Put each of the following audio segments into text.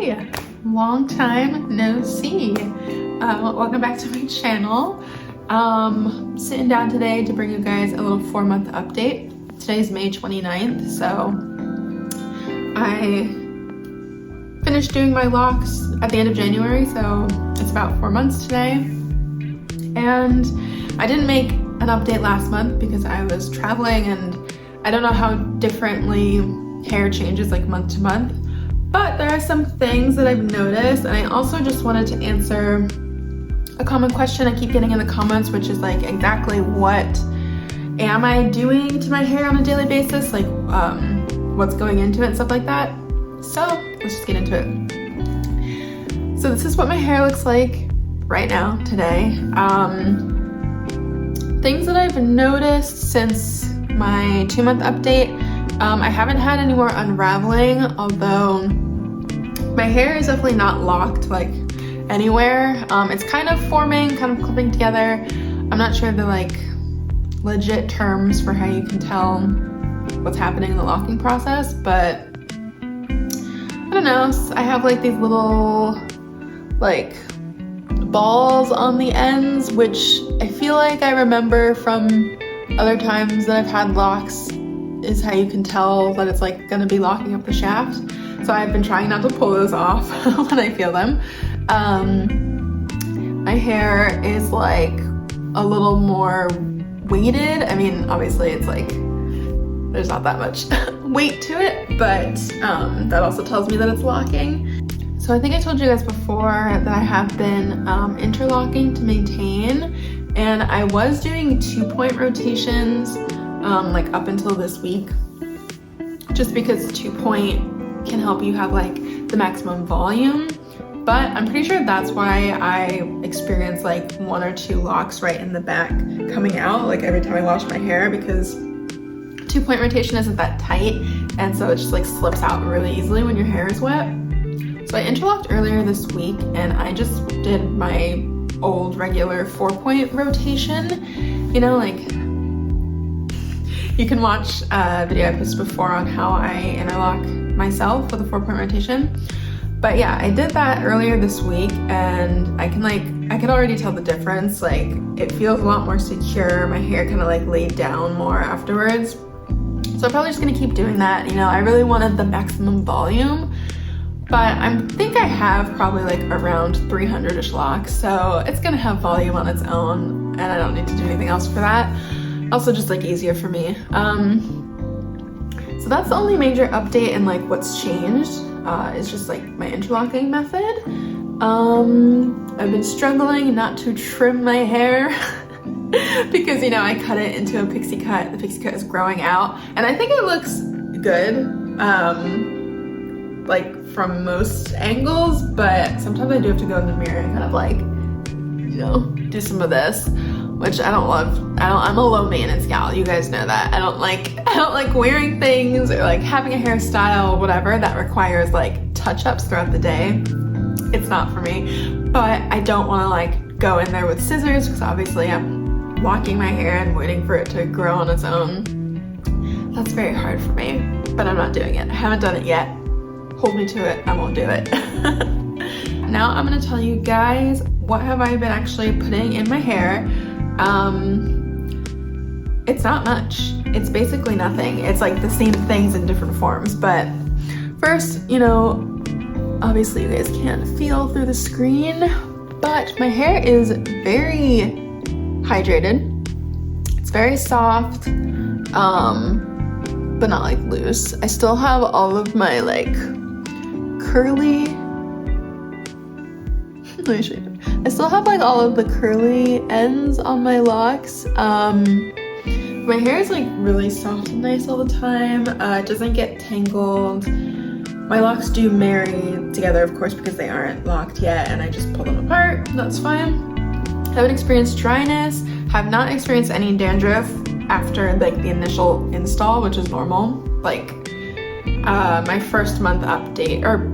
Hey, long time no see. Welcome back to my channel. Sitting down today to bring you guys a little 4-month update. Today's May 29th, so I finished doing my locks at the end of January, so it's about 4 months today. And I didn't make an update last month because I was traveling and I don't know how differently hair changes like month to month. But there are some things that I've noticed, and I also just wanted to answer a common question I keep getting in the comments, which is like exactly what am I doing to my hair on a daily basis, like what's going into it and stuff like that. So let's just get into it. So this is what my hair looks like right now, today. Things that I've noticed since my 2-month update, I haven't had any more unraveling, although my hair is definitely not locked like anywhere. It's kind of forming, kind of clipping together. I'm not sure the like legit terms for how you can tell what's happening in the locking process, but I don't know. I have like these little like balls on the ends, which I feel like I remember from other times that I've had locks is how you can tell that it's like gonna be locking up the shaft. So I've been trying not to pull those off when I feel them. My hair is like a little more weighted. I mean, obviously it's like, there's not that much weight to it, but that also tells me that it's locking. So I think I told you guys before that I have been interlocking to maintain, and I was doing 2-point rotations like up until this week, just because 2-point can help you have like the maximum volume. But I'm pretty sure that's why I experience like 1 or 2 locks right in the back coming out like every time I wash my hair, because 2-point rotation isn't that tight, and so it just like slips out really easily when your hair is wet. So I interlocked earlier this week, and I just did my old regular 4-point rotation. You know, like you can watch a video I posted before on how I interlock myself with a 4-point rotation. But yeah, I did that earlier this week, and I can already tell the difference. Like it feels a lot more secure. My hair kind of like laid down more afterwards. So I'm probably just gonna keep doing that. You know, I really wanted the maximum volume, but I think I have probably like around 300-ish locks. So it's gonna have volume on its own, and I don't need to do anything else for that. Also just like easier for me. So that's the only major update in like what's changed. Is just like my interlocking method. I've been struggling not to trim my hair because, you know, I cut it into a pixie cut. The pixie cut is growing out, and I think it looks good, like from most angles, but sometimes I do have to go in the mirror and kind of like, you know, do some of this, which I don't love. I'm a low maintenance gal, you guys know that. I don't like wearing things or like having a hairstyle, whatever, that requires like touch-ups throughout the day. It's not for me. But I don't want to like go in there with scissors, because obviously I'm locking my hair and waiting for it to grow on its own. That's very hard for me, but I'm not doing it. I haven't done it yet. Hold me to it, I won't do it. Now I'm gonna tell you guys what have I been actually putting in my hair. It's not much. It's basically nothing. It's like the same things in different forms. But first, you know, obviously you guys can't feel through the screen, but my hair is very hydrated. It's very soft, but not like loose. I still have all of my like curly, let me show you. I still have like all of the curly ends on my locks. My hair is like really soft and nice all the time. It doesn't get tangled. My locks do marry together, of course, because they aren't locked yet, and I just pull them apart. That's fine. I haven't experienced dryness. Have not experienced any dandruff after like the initial install, which is normal. Like my first month update, or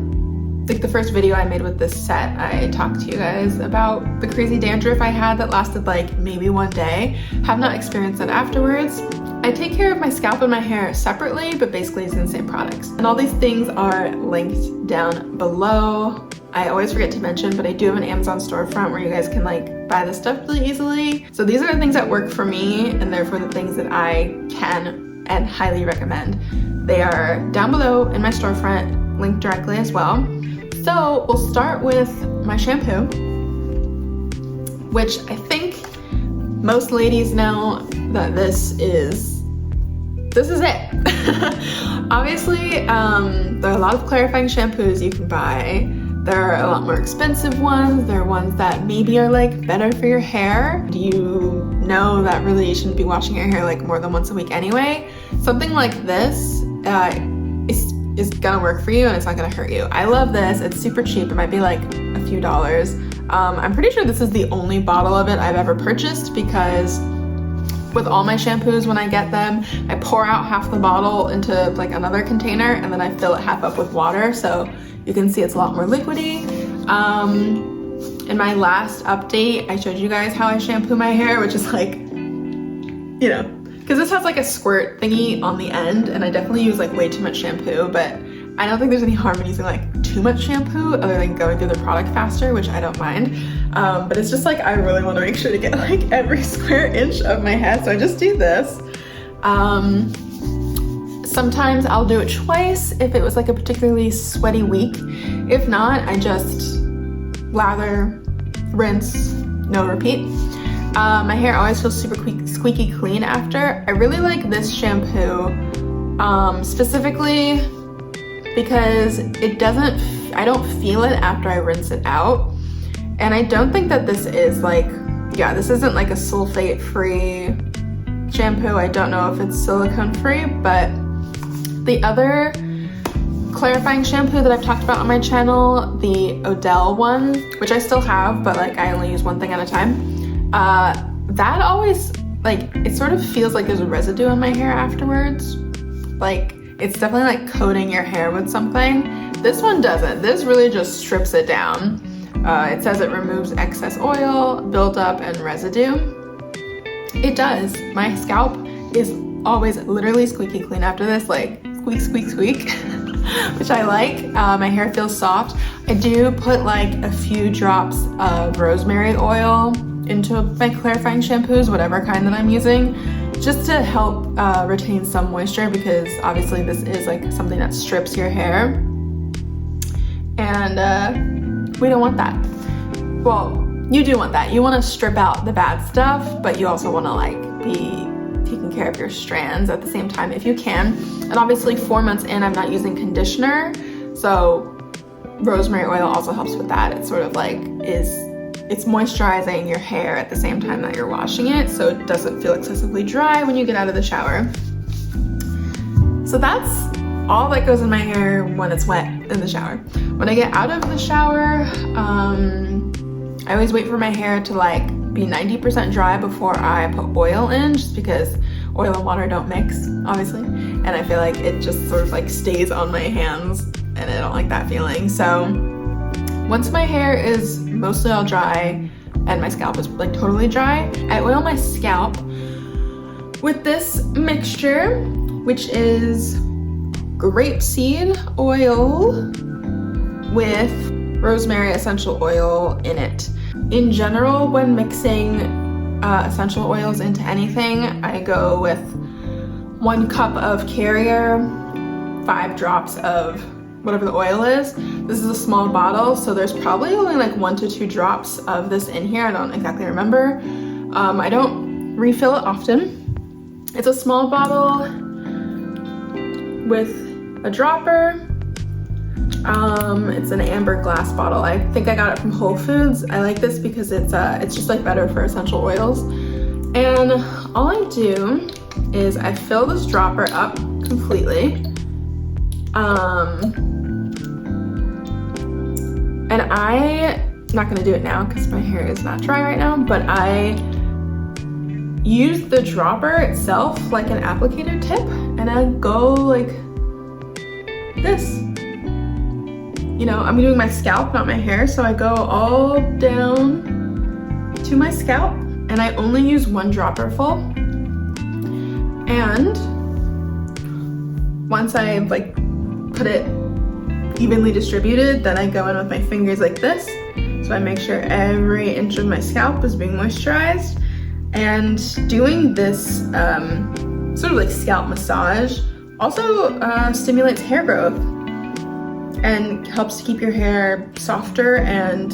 like the first video I made with this set, I talked to you guys about the crazy dandruff I had that lasted like maybe 1 day. Have not experienced that afterwards. I take care of my scalp and my hair separately, but basically it's in the same products. And all these things are linked down below. I always forget to mention, but I do have an Amazon storefront where you guys can like buy this stuff really easily. So these are the things that work for me, and therefore the things that I can and highly recommend. They are down below in my storefront, linked directly as well. So we'll start with my shampoo, which I think most ladies know that this is it. Obviously, there are a lot of clarifying shampoos you can buy. There are a lot more expensive ones. There are ones that maybe are like better for your hair. You know that really you shouldn't be washing your hair like more than once a week anyway. Something like this is gonna work for you and it's not gonna hurt you. I love this. It's super cheap. It might be like a few dollars. I'm pretty sure this is the only bottle of it I've ever purchased, because with all my shampoos, when I get them, I pour out half the bottle into like another container and then I fill it half up with water. So you can see it's a lot more liquidy. In my last update, I showed you guys how I shampoo my hair, which is like, you know, because this has like a squirt thingy on the end, and I definitely use like way too much shampoo, but I don't think there's any harm in using like too much shampoo other than going through the product faster, which I don't mind. But it's just like, I really want to make sure to get like every square inch of my head, so I just do this. Sometimes I'll do it twice if it was like a particularly sweaty week. If not, I just lather, rinse, no repeat. My hair always feels super squeaky clean after. I really like this shampoo, specifically because I don't feel it after I rinse it out. And I don't think that this is like, yeah, this isn't like a sulfate-free shampoo. I don't know if it's silicone-free, but the other clarifying shampoo that I've talked about on my channel, the Odell one, which I still have, but like I only use one thing at a time, that always, like, it sort of feels like there's a residue in my hair afterwards. Like, it's definitely like coating your hair with something. This one doesn't. This really just strips it down. It says it removes excess oil, buildup, and residue. It does. My scalp is always literally squeaky clean after this, like squeak, squeak, squeak, which I like. My hair feels soft. I do put like a few drops of rosemary oil into my clarifying shampoos, whatever kind that I'm using, just to help retain some moisture, because obviously this is like something that strips your hair, and we don't want that. Well, you do want that. You want to strip out the bad stuff, but you also want to like be taking care of your strands at the same time if you can. And obviously 4 months in, I'm not using conditioner, so rosemary oil also helps with that. It's sort of like it's moisturizing your hair at the same time that you're washing it, so it doesn't feel excessively dry when you get out of the shower. So that's all that goes in my hair when it's wet in the shower. When I get out of the shower, I always wait for my hair to like be 90% dry before I put oil in, just because oil and water don't mix, obviously. And I feel like it just sort of like stays on my hands, and I don't like that feeling. So once my hair is mostly all dry and my scalp is like totally dry, I oil my scalp with this mixture, which is grapeseed oil with rosemary essential oil in it. In general, when mixing essential oils into anything, I go with 1 cup of Carrier, 5 drops of whatever the oil is. This is a small bottle, so there's probably only like 1 to 2 drops of this in here. I don't exactly remember. I don't refill it often. It's a small bottle with a dropper. It's an amber glass bottle. I think I got it from Whole Foods. I like this because it's just like better for essential oils. And all I do is I fill this dropper up completely. And I'm not gonna do it now because my hair is not dry right now, but I use the dropper itself like an applicator tip, and I go like this. You know, I'm doing my scalp, not my hair, so I go all down to my scalp, and I only use 1 dropper full. And once I've like put it evenly distributed, then I go in with my fingers like this. So I make sure every inch of my scalp is being moisturized. And doing this sort of like scalp massage also stimulates hair growth and helps to keep your hair softer and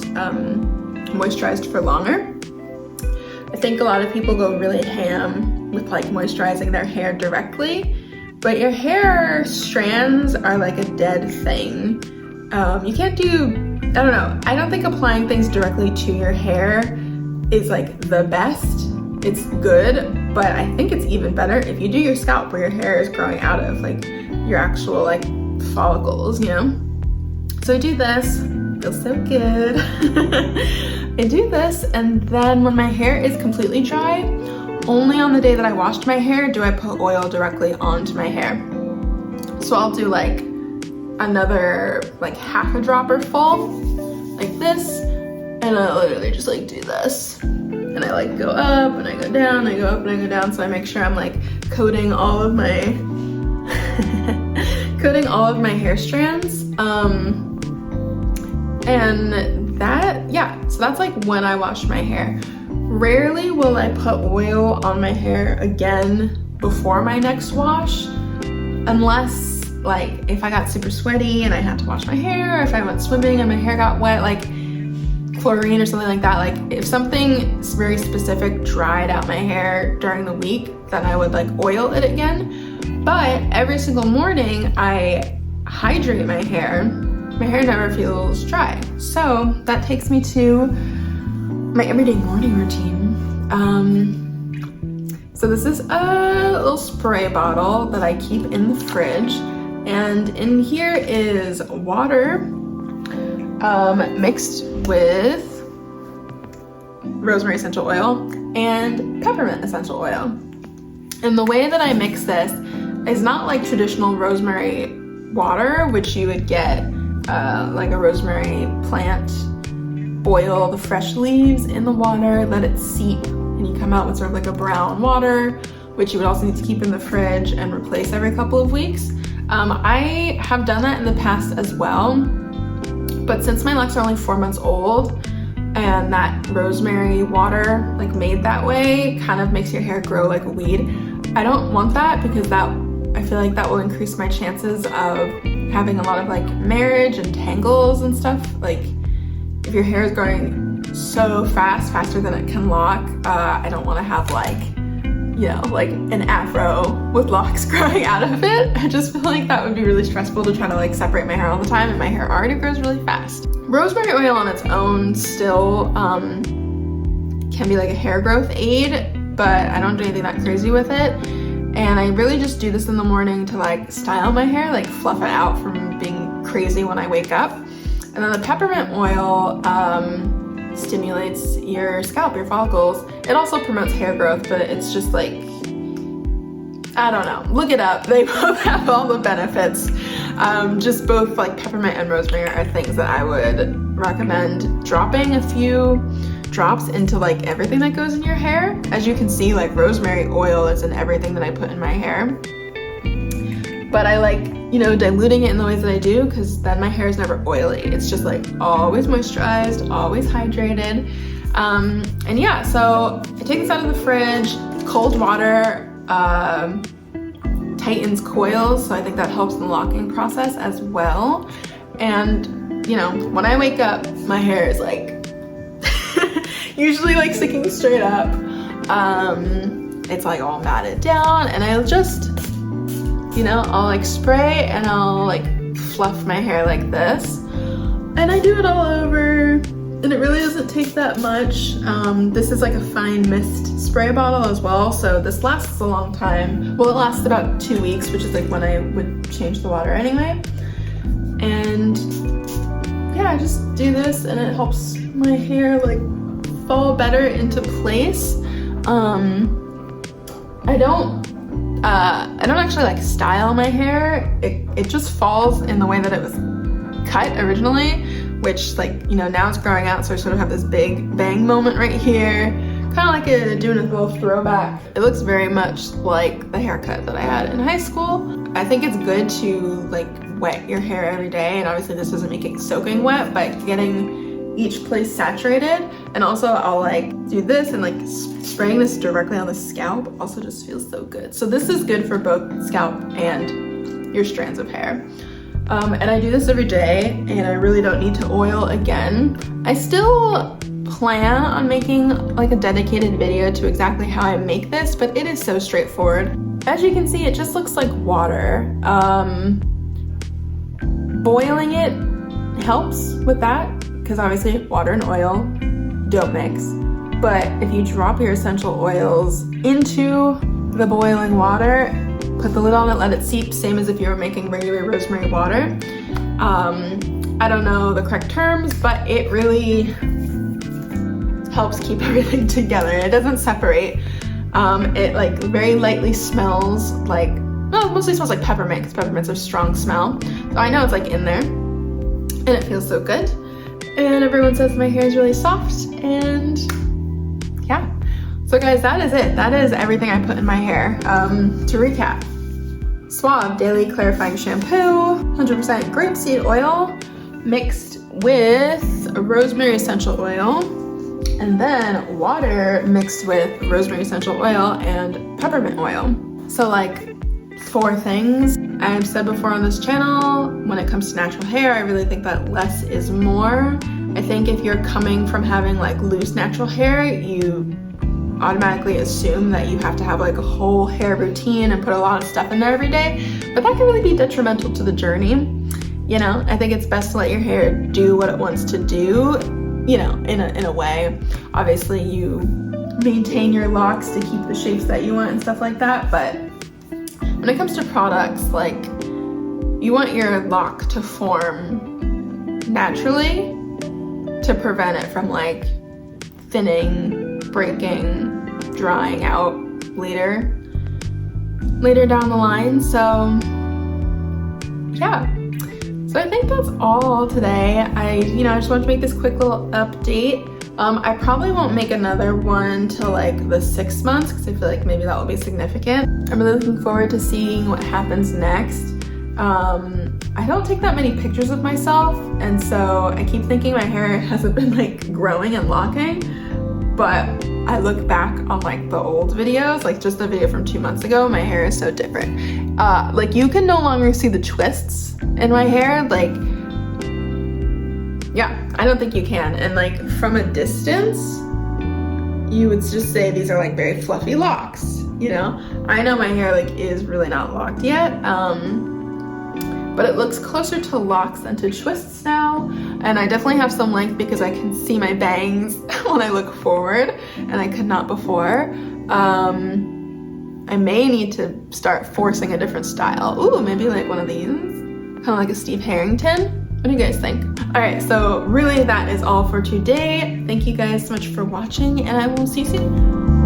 moisturized for longer. I think a lot of people go really ham with like moisturizing their hair directly, but your hair strands are like a dead thing. You can't do, I don't know, I don't think applying things directly to your hair is like the best. It's good, but I think it's even better if you do your scalp where your hair is growing out of, like your actual like follicles, you know? So I do this, feels so good. I do this, and then when my hair is completely dry, only on the day that I washed my hair do I put oil directly onto my hair. So I'll do like another like half a dropper full, like this, and I literally just like do this. And I like go up and I go down, I go up and I go down, so I make sure I'm like coating all of my coating all of my hair strands. And that, yeah, so that's like when I wash my hair. Rarely will I put oil on my hair again before my next wash, unless like if I got super sweaty and I had to wash my hair, or if I went swimming and my hair got wet, like chlorine or something like that. Like if something very specific dried out my hair during the week, then I would like oil it again. But every single morning I hydrate my hair. My hair never feels dry. So that takes me to my everyday morning routine. So this is a little spray bottle that I keep in the fridge, and in here is water mixed with rosemary essential oil and peppermint essential oil. And the way that I mix this is not like traditional rosemary water, which you would get like a rosemary plant, boil the fresh leaves in the water, let it seep, and you come out with sort of like a brown water, which you would also need to keep in the fridge and replace every couple of weeks. I have done that in the past as well, but since my locks are only 4 months old, and that rosemary water like made that way kind of makes your hair grow like a weed, I don't want that, because that, I feel like that will increase my chances of having a lot of like marriage and tangles and stuff. Like if your hair is growing so fast, faster than it can lock, I don't want to have like, you know, like an afro with locks growing out of it. I just feel like that would be really stressful to try to like separate my hair all the time, and my hair already grows really fast. Rosemary oil on its own still can be like a hair growth aid, but I don't do anything that crazy with it. And I really just do this in the morning to like style my hair, like fluff it out from being crazy when I wake up. And then the peppermint oil stimulates your scalp, your follicles. It also promotes hair growth, but it's just like, I don't know, look it up. They both have all the benefits. Just both like peppermint and rosemary are things that I would recommend dropping a few drops into like everything that goes in your hair. As you can see, like rosemary oil is in everything that I put in my hair. But I like, you know, diluting it in the ways that I do, because then my hair is never oily. It's just like always moisturized, always hydrated. And yeah, so I take this out of the fridge. Cold water tightens coils, so I think that helps in the locking process as well. And you know, when I wake up, my hair is like usually like sticking straight up. It's like all matted down, and I'll just, you know, I'll like spray and I'll like fluff my hair like this, and I do it all over, and it really doesn't take that much. This is like a fine mist spray bottle as well, so this lasts a long time. Well, it lasts about 2 weeks, which is like when I would change the water anyway. And yeah, I just do this, and it helps my hair like fall better into place. I don't actually like style my hair. It just falls in the way that it was cut originally, which like, you know, now it's growing out, so I sort of have this big bang moment right here, kind of like doing a little throwback. It looks very much like the haircut that I had in high school. I think it's good to like wet your hair every day, and obviously this doesn't make it soaking wet, but getting each place saturated. And also I'll like do this, and like spraying this directly on the scalp also just feels so good. So this is good for both scalp and your strands of hair. And I do this every day, and I really don't need to oil again. I still plan on making like a dedicated video to exactly how I make this, but it is so straightforward. As you can see, it just looks like water. Boiling it helps with that, because obviously water and oil don't mix. But if you drop your essential oils into the boiling water, put the lid on it, let it seep, same as if you were making regular rosemary water. I don't know the correct terms, but it really helps keep everything together. It doesn't separate. It like very lightly smells like, well, it mostly smells like peppermint, because peppermint's a strong smell. So I know it's like in there, and it feels so good. And everyone says my hair is really soft, and yeah. So guys, that is it. That is everything I put in my hair. To recap, Suave Daily Clarifying Shampoo, 100% grapeseed oil mixed with rosemary essential oil, and then water mixed with rosemary essential oil and peppermint oil. So like 4 things. I've said before on this channel, when it comes to natural hair, I really think that less is more. I think if you're coming from having like loose natural hair, you automatically assume that you have to have like a whole hair routine and put a lot of stuff in there every day, but that can really be detrimental to the journey. You know, I think it's best to let your hair do what it wants to do, you know, in a way. Obviously you maintain your locks to keep the shapes that you want and stuff like that, but when it comes to products, like, you want your lock to form naturally to prevent it from like thinning, breaking, drying out later down the line. So yeah, so I think that's all today. I just wanted to make this quick little update. I probably won't make another one till like the 6 months, because I feel like maybe that will be significant. I'm really looking forward to seeing what happens next. I don't take that many pictures of myself, and so I keep thinking my hair hasn't been like growing and locking, but I look back on like the old videos, like just the video from 2 months ago, my hair is so different. Like you can no longer see the twists in my hair, like, yeah, I don't think you can. And like from a distance, you would just say these are like very fluffy locks, you know? I know my hair like is really not locked yet, but it looks closer to locks than to twists now. And I definitely have some length because I can see my bangs when I look forward, and I could not before. I may need to start forcing a different style. Ooh, maybe like one of these, kind of like a Steve Harrington. What do you guys think? All right, so really that is all for today. Thank you guys so much for watching, and I will see you soon.